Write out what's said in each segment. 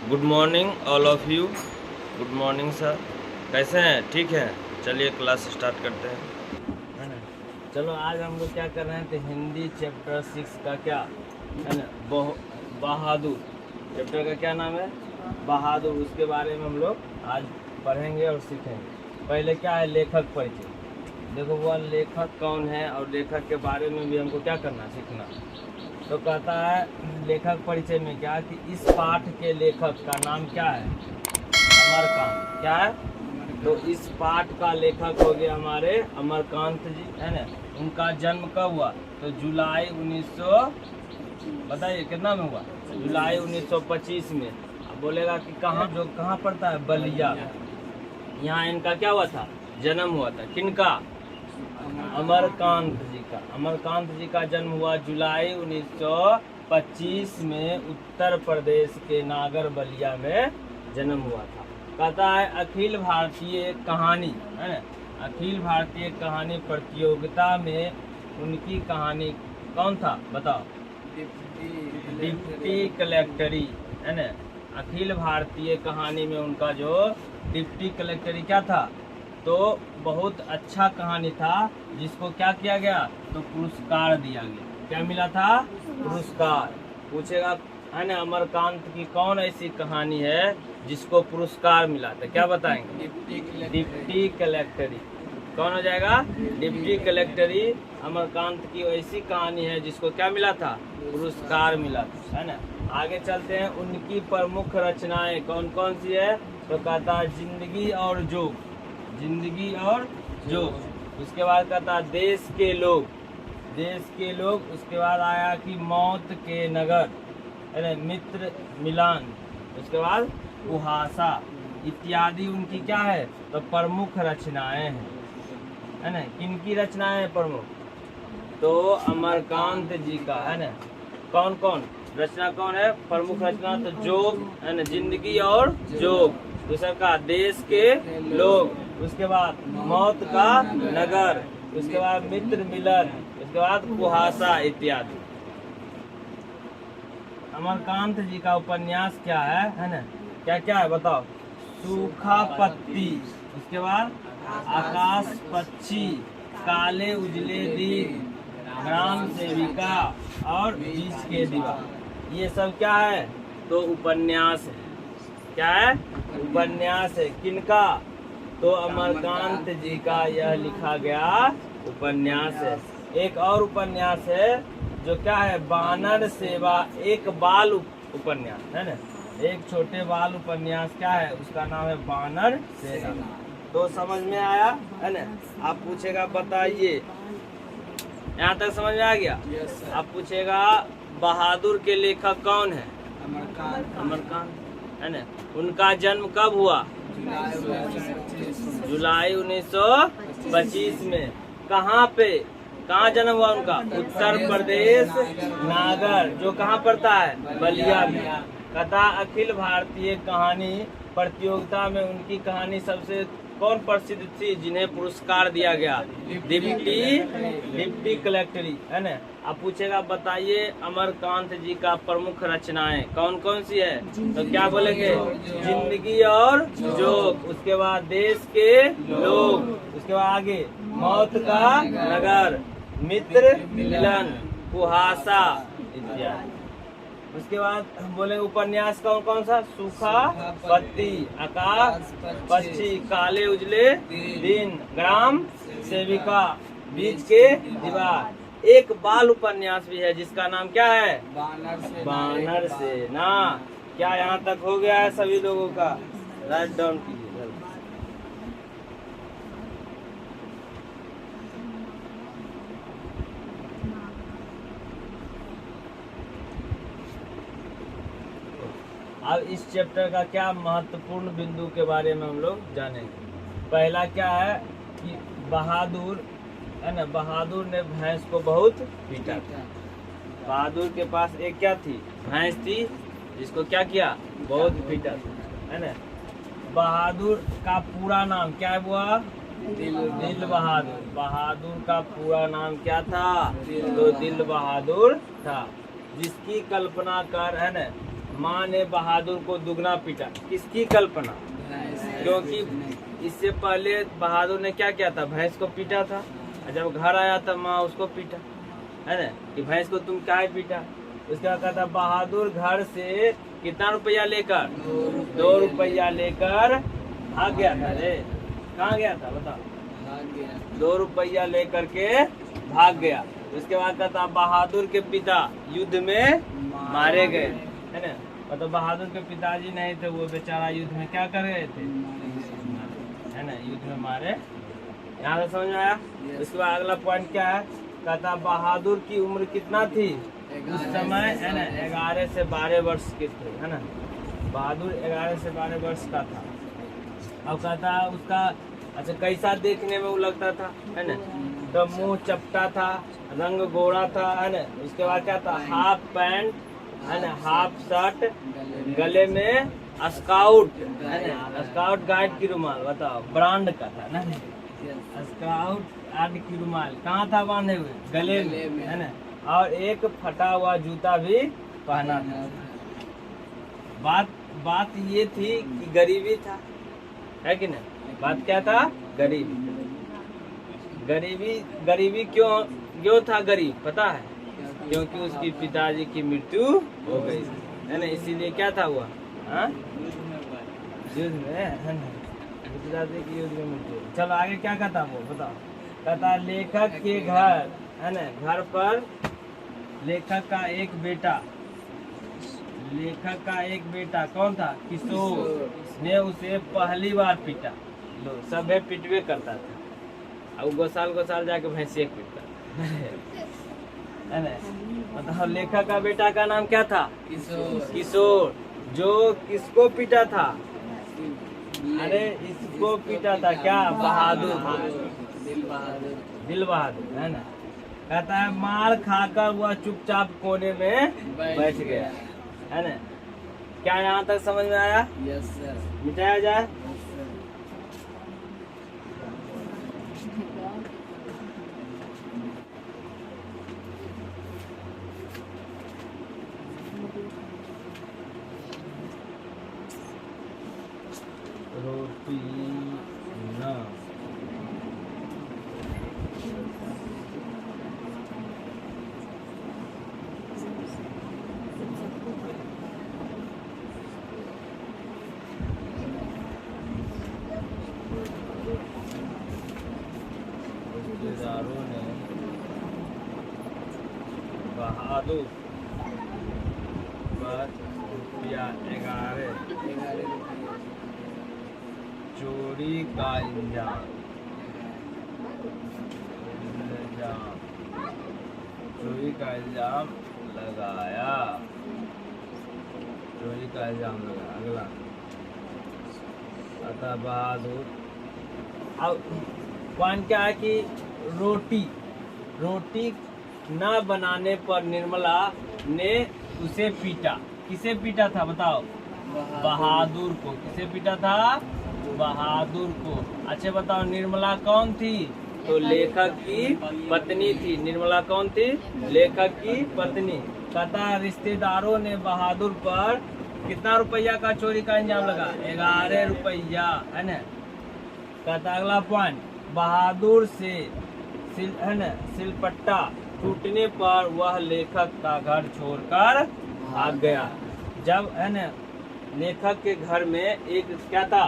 Good morning all of you. Good morning sir, कैसे हैं? ठीक है, चलिए क्लास स्टार्ट करते हैं, है ना। चलो आज हम लोग क्या कर रहे हैं, तो हिंदी चैप्टर 6 का क्या है ना, बहादुर चैप्टर का क्या नाम है, बहादुर। उसके बारे में हम लोग आज पढ़ेंगे और सीखेंगे। पहले क्या है, लेखक परिचय। देखो वह लेखक कौन है और लेखक के बारे में भी हमको क्या करना, सीखना। तो कहता है लेखक परिचय में क्या कि इस पाठ के लेखक का नाम क्या है, अमरकांत। क्या है? तो इस पाठ का लेखक हो गया हमारे अमरकांत जी, है ना। उनका जन्म कब हुआ, तो जुलाई 1900, बताइए कितना में हुआ, जुलाई 1925 में। अब बोलेगा कि कहाँ, जो कहाँ पड़ता है, बलिया। यहाँ इनका क्या हुआ था, जन्म हुआ था। किनका? अमरकांत जी का। अमरकांत जी का जन्म हुआ जुलाई 1925 में, उत्तर प्रदेश के नागर बलिया में जन्म हुआ था। कहता है अखिल भारतीय कहानी, है ना, अखिल भारतीय कहानी प्रतियोगिता में उनकी कहानी कौन था, बताओ? डिप्टी कलेक्टरी, है ना। अखिल भारतीय कहानी में उनका जो डिप्टी कलेक्टरी क्या था, तो बहुत अच्छा कहानी था, जिसको क्या किया गया, तो पुरस्कार दिया गया। क्या मिला था? पुरस्कार। पूछेगा, है ना, अमरकांत की कौन ऐसी कहानी है जिसको पुरस्कार मिला था, क्या बताएंगे? डिप्टी कलेक्टरी। कौन हो जाएगा? डिप्टी कलेक्टरी। अमरकांत की ऐसी कहानी है जिसको क्या मिला था, पुरस्कार मिला था, है ना। आगे चलते हैं, उनकी प्रमुख रचनाएं कौन कौन सी है, तो कहता है जिंदगी और जोग, जिंदगी और जोग। उसके बाद कहता देश के लोग, देश के लोग। उसके बाद आया कि मौत के नगर, है ना, मित्र मिलान। उसके बाद कुहासा इत्यादि उनकी क्या है, तो प्रमुख रचनाएं हैं, है ना। किनकी रचनाएं हैं प्रमुख, तो अमरकांत जी का, है ना। कौन कौन रचना, कौन है प्रमुख रचना, तो जोग, है ना, जिंदगी और जोग। दूसरा का देश के लोग। उसके बाद मौत का नगर। उसके बाद मित्र मिलन। उसके बाद कुहासा इत्यादि। अमरकांत जी का उपन्यास क्या है ना, क्या क्या है बताओ? सूखा पत्ती। उसके बाद आकाश पक्षी, काले उजले दिन, ग्राम सेविका और बीच के दीवार। ये सब क्या है, तो उपन्यास है। क्या है? उपन्यास है। किनका? तो अमरकांत जी का यह लिखा गया उपन्यास है। एक और उपन्यास है जो क्या है, बानर सेवा, एक बाल उपन्यास, है ना, एक छोटे बाल उपन्यास। क्या है? उसका नाम है बानर सेना। तो समझ में आया, है ना। आप पूछेगा बताइए, यहाँ तक समझ में आ गया? आप पूछेगा बहादुर के लेखक कौन है, अमरकांत, है ना। उनका जन्म कब हुआ, जुलाई 1925 में। कहाँ पे, कहाँ जन्म हुआ उनका, उत्तर प्रदेश नागर, जो कहाँ पड़ता है, बलिया में। कथा अखिल भारतीय कहानी प्रतियोगिता में उनकी कहानी सबसे कौन प्रसिद्ध थी, जिन्हें पुरस्कार दिया गया, डिप्टी कलेक्टरी, है ना। अब पूछेगा बताइए अमरकांत जी का प्रमुख रचनाएं कौन कौन सी है, तो क्या बोलेंगे, जिंदगी और जोग। उसके बाद देश के लोग। उसके बाद आगे मौत का नगर, मित्र मिलन, कुहासा इत्यादि। उसके बाद बोले उपन्यास कौन कौन सा, सूखा पत्ती, आकाश पक्षी, काले उजले दिन, ग्राम सेविका, बीच के दीवार। एक बाल उपन्यास भी है जिसका नाम क्या है, बानर सेना। क्या यहाँ तक हो गया है सभी लोगों का? राइट डाउन कीजिए। अब इस चैप्टर का क्या महत्वपूर्ण बिंदु के बारे में हम लोग जानेंगे। पहला क्या है कि बहादुर, है ना, बहादुर ने भैंस को बहुत पीटा था। बहादुर के पास एक क्या थी, भैंस थी, जिसको क्या किया, बहुत पीटा था, है ना। बहादुर का पूरा नाम क्या हुआ, दिल बहादुर। बहादुर का पूरा नाम क्या था, तो दिल बहादुर था। जिसकी कल्पना कर, है ना, माँ ने बहादुर को दुगना पीटा। किसकी कल्पना? क्योंकि इससे पहले बहादुर ने क्या किया था? भैंस को पीटा था। और जब घर आया था माँ उसको पीटा, है ना, कि भैंस को तुम क्या पीटा। उसके बाद कहता बहादुर घर से कितना रुपया लेकर? 2 रुपया लेकर भाग गया था। रे कहाँ गया था बताओ? 2 रुपया लेकर के भाग गया। उसके बाद कहता बहादुर के पिता युद्ध में मारे गए, है ना। मतलब बहादुर के पिताजी नहीं थे, वो बेचारा युद्ध में क्या कर गए थे, है ना, युद्ध में मारे। यहाँ से समझ में आया? उसके बाद अगला पॉइंट क्या है? कहता बहादुर की उम्र कितना थी उस समय, है ना, 11 से 12 वर्ष के थे, है ना। बहादुर 11 से 12 वर्ष का था। अब कहता उसका अच्छा कैसा देखने में वो लगता था, है ना, तो मुंह चपटा था, रंग गोरा था, है ना। उसके बाद क्या था? हाफ पैंट, है ना, हाफ शर्ट, गले में स्काउट, है ना, स्काउट गार्ड की रुमाल, बताओ ब्रांड का था ना, स्काउट गार्ड की रुमाल कहाँ था बांधे हुए? गले में, है ना। और एक फटा हुआ जूता भी पहना था। बात ये थी कि गरीबी था, है कि नहीं? बात क्या था? गरीबी क्यों था गरीब पता है? क्योंकि उसकी पिताजी की मृत्यु हो गई, है ना, इसीलिए क्या था हुआ? हाँ, युद्ध में, है ना, पिताजी की युद्ध में मृत्यु। चलो आगे क्या कहता वो बताओ। कहता लेखक के घर, है ना, घर पर लेखक का एक बेटा कौन था? किशोर ने उसे पहली बार पीटा। लो सब पिटवे करता था। अब गोसाल जाके भैंसिया पीटता, है ना। मतलब लेखक का बेटा का नाम क्या था? किशोर। जो किसको पीटा था? अरे इसको पीटा था क्या? बहादुर, दिल बहादुर, है ना। कहता है मार खाकर वह चुपचाप कोने में बैठ गया, है ना। क्या यहाँ तक समझ में आया? Yes sir. मिटाया जाए। रोटी ना रिश्तेदारों ने बहादुर पर रुपया 11 चोरी का इल्जाम लगाया। अगला अतः बहादुर। अब पॉइंट क्या है कि रोटी न बनाने पर निर्मला ने उसे पीटा। किसे पीटा था बताओ? बहादुर को। किसे पीटा था? बहादुर को। अच्छा बताओ निर्मला कौन थी? तो लेखक की पत्नी थी। निर्मला कौन थी? लेखक की पत्नी। कहता रिश्तेदारों ने बहादुर पर कितना रुपया का चोरी का इल्जाम लगा? 11 रुपया, है ना। कहता अगला पॉइंट बहादुर से है ना सिलपट्टा टूटने पर वह लेखक का घर छोड़कर भाग गया। जब है ना लेखक के घर में एक क्या था?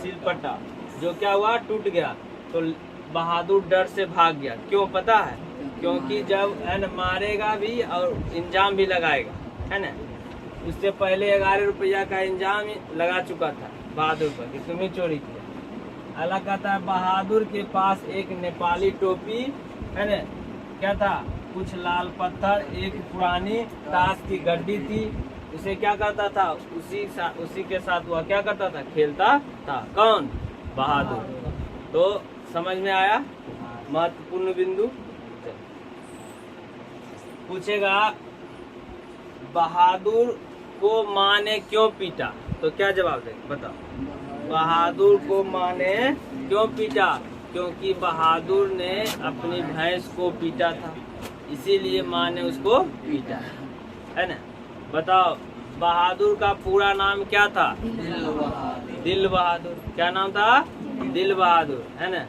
सिलपट्टा, जो क्या हुआ? टूट गया। तो बहादुर डर से भाग गया। क्यों पता है? क्योंकि जब है ना मारेगा भी और इंजाम भी लगाएगा, है ना। उससे पहले 11 रुपया का इंजाम लगा चुका था बहादुर पर कि तुम्हें चोरी किया। अल्लाह कहता है बहादुर के पास एक नेपाली टोपी, है ना, क्या था? कुछ लाल पत्थर, एक पुरानी ताश की गड्डी थी। उसे क्या करता था? उसी के साथ वह क्या करता था? खेलता था। कौन? बहादुर। तो समझ में आया महत्वपूर्ण बिंदु। पूछेगा बहादुर को माँ ने क्यों पीटा? तो क्या जवाब देंगे बताओ? बहादुर को माँ ने क्यों पीटा? क्योंकि बहादुर ने अपनी भैंस को पीटा था, इसीलिए माँ ने उसको पीटा, है ना। बताओ बहादुर का पूरा नाम क्या था? दिल बहादुर। क्या नाम था? दिल बहादुर, है ना।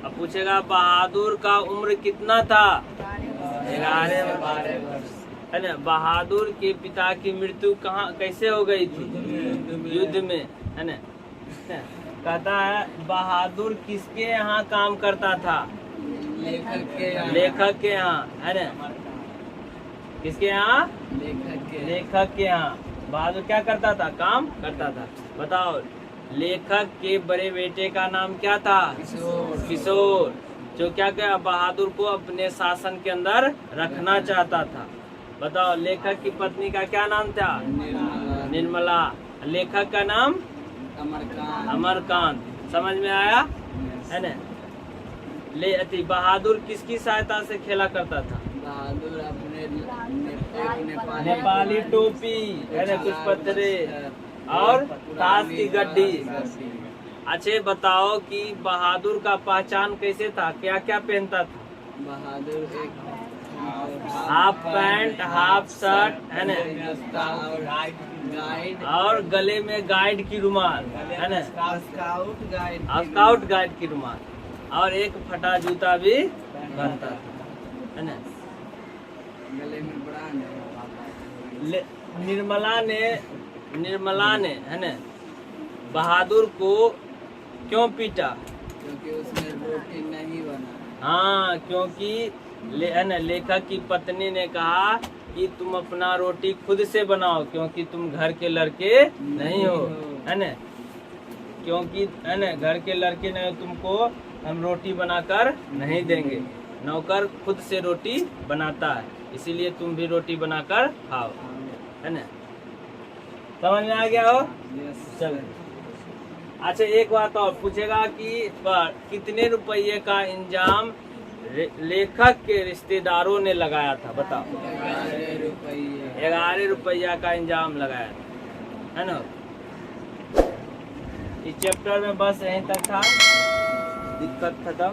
अब पूछेगा बहादुर का उम्र कितना था? 11 वर्ष, है ना। बहादुर के पिता की मृत्यु कहाँ कैसे हो गई थी? युद्ध में, है ना। कहता है बहादुर किसके यहाँ काम करता था? लेखक के यहाँ, है ना। किसके यहाँ? लेखक के यहाँ। बहादुर क्या करता था? काम करता था। बताओ, लेखक के बड़े बेटे का नाम क्या था? किशोर। जो क्या क्या बहादुर को अपने शासन के अंदर रखना चाहता था। बताओ, लेखक की पत्नी का क्या नाम था? निर्मला। लेखक का नाम? अमरकांत। समझ में आया, है ना। बहादुर किसकी सहायता से खेला करता था? बहादुर अपने नेपाली टोपी, है ना, कुछ पत्थरे और ताश की गड्डी। अच्छे बताओ कि बहादुर का पहचान कैसे था? क्या क्या पहनता था? बहादुर एक हाफ पैंट, हाफ शर्ट, है ना, गाइड और गले में गाइड की रुमाल, है ना, स्काउट गाइड की रुमाल, और एक फटा जूता भी पहनता था, है ना। गले में निर्मला ने, है ना, बहादुर को क्यों पीटा? क्योंकि उसने रोटी नहीं बना। हाँ, क्योंकि है ना, लेखक की पत्नी ने कहा कि तुम अपना रोटी खुद से बनाओ, क्योंकि तुम घर के लड़के नहीं हो, है ना। क्योंकि है ना, घर के लड़के नहीं हो, तुमको हम रोटी बनाकर नहीं देंगे। नौकर खुद से रोटी बनाता है, इसीलिए तुम भी रोटी बनाकर खाओ, है ना। समझ में आ गया हो? चलो। अच्छा, एक बात और पूछेगा कि कितने रुपये का इंजाम लेखक के रिश्तेदारों ने लगाया था? बताओ। 11 रुपया का इंजाम लगाया था, है ना। इस चैप्टर में बस यहीं तक था। दिक्कत खत्म।